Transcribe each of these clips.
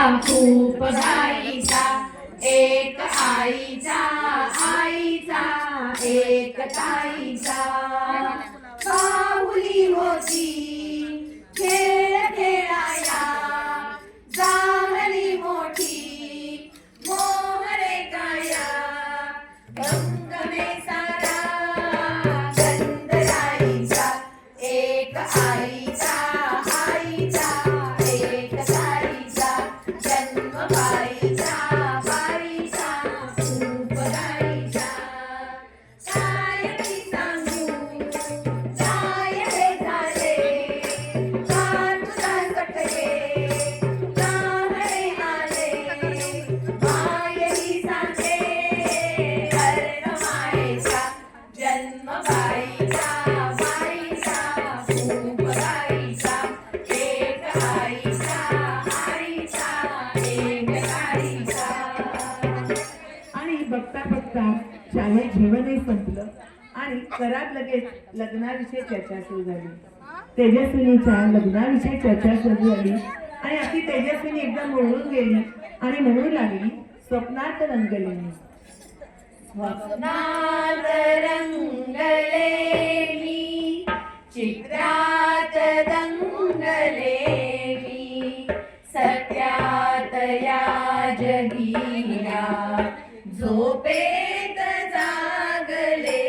खूप गाईचा एक आईचा आईचा एक ताईचा बाहुली होती खेळ खेळाया जाहली मोठी मोहरे काया गंगमे सारा गंधराईचा एक आईचा आईचा एक ताईचा जन्म बाईचा बाईचा खूप गाईचा काय मी सांगू काय हे झाले का तुला कटले काहळे आले मायही सांगे कर्ण मायेचा जन्म बाईचा बाईचा खूप गाईचा एक आईचा आईचा एक गाईचा. आणि बघता बघता शाळेत जीवनही संपलं आणि घरात लगेच लग्नाविषयी चर्चा सुरू झाली. तेजस्विनीच्या लग्नाविषयी चर्चा सुरू झाली आणि अशी तेजस्विनी एकदम मोडून गेली आणि म्हणू लागली, स्वप्नात रंगले मी. स्वप्नात रंगले मी चित्रात दंगले मी सत्यात या जगीला झोपेत जागले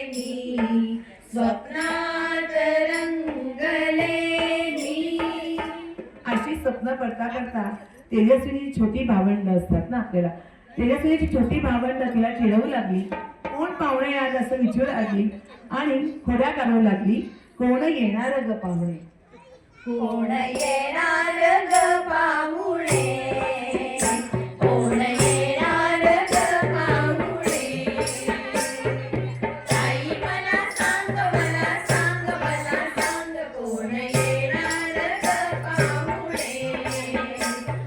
मी स्वप्नात रंगले मी. अशी स्वप्न पडता करता तेजस्विनी छोटी भावंड असतात ना आपल्याला, तेजस्विनीची छोटी भावंड तिला चिडवू लागली. कोण पाहुणे आज असं विचारू लागली आणि खोड्या काढू लागली. कोण येणार ग पाहुणे, कोण येणार ग पाहुणे कोण येणार ग पाहुणे ताई मला सांग मला सांग मला सांग कोण येणार ग पाहुणे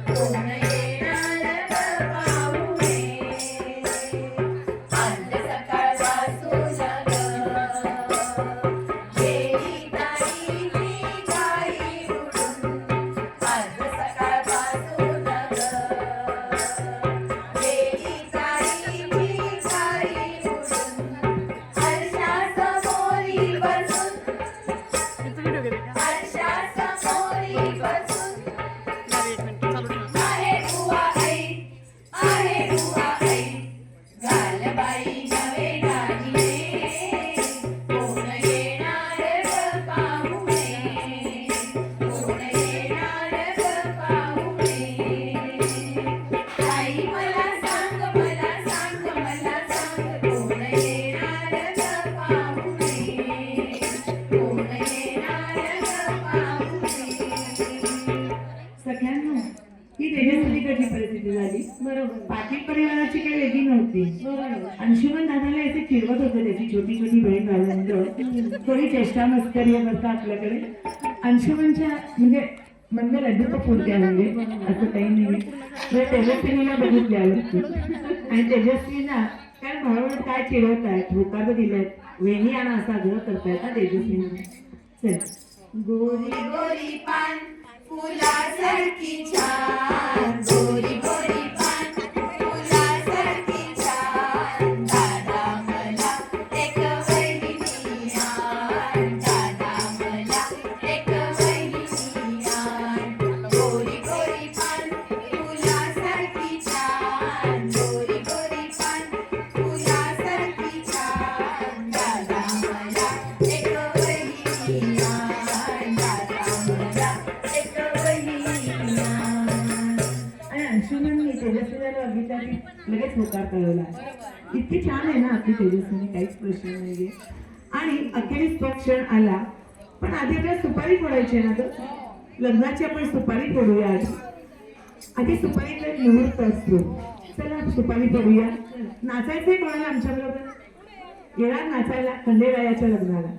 कोण येणार ग पाहुणे आज सकाळपासून ग गेली ताईची गाई उडून आज सकाळपासून ग गेली ताईची गाई उडून हर्षासमोरी बसून हर्षासमोरी बसून आहे बुवा आई आहे बुवा आई घालबाई नवे दागिने कोण येणार ग पाहुणे कोण येणार ग पाहुणे ताई मला सांग मला सांग मला सांग कोण येणार ग पाहुणे कोण येणार ग पाहुणे. सगळ्यांना ही तेजस्विनीकडची परिस्थिती झाली. बरोबर, पाटील परिवाराची काही वेगळी नव्हती. अंशुमन दादाला याचे चिडवत होते, त्याची छोटी छोटी बहीण भावंड थोडी चेष्टा मस्करी करता आपल्याकडे. अंशुमनच्या म्हणजे म्हणणे लड्डू तो फुलत्या म्हणजे असं काही नाही. तेजस्विनीला बघितल्यावर आणि तेजस्वीना कारण भावंड काय चिडवतायत, होकार दिलेत, वेणी आणा असा आग्रह करतायत ना तेजस्वीना. चल गोरी गोरी पान फुलासारखी छान गोरी गोरी पान फुलासारखी छान दादा मला एक वहिनी आण दादा मला एक वहिनी आण गोरी गोरी पान फुलासारखी छान गोरी गोरी पान फुलासारखी छान दादा मला एक वहिनी आण दादा मला एक वहिनी आण. आणि अंशुमनने तेजस्वीला बघितला की लगेच होकार कळवला. इतकी छान आहे ना आपली तेजस्विनी, काहीच प्रश्न नाहीये. आणि अखेरीस तो क्षण आला. पण आधी आपल्याला सुपारी फोडायची आहे ना ग, लग्नाची आपण सुपारी फोडूया. आधी सुपारीचा एक मुहूर्त असतो. चला सुपारी फोडूया. नाचायचंय कोणाला आमच्या बरोबर? येणार नाचायला खंडेरायाच्या लग्नाला?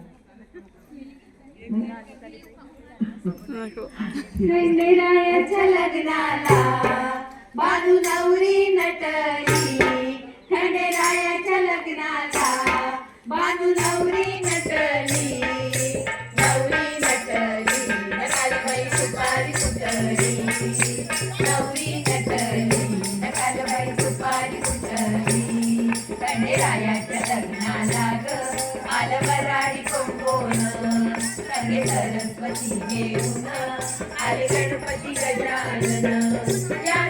खंडेरायाच्या लग्नाला बाजू नवरी नटली खंडेरायाच्या लग्नाला बाजू नवरी नटली नटली नटाली बाई सुपारी फुटली नवरी घे सरस्वती घेऊन आले गणपती गजानन या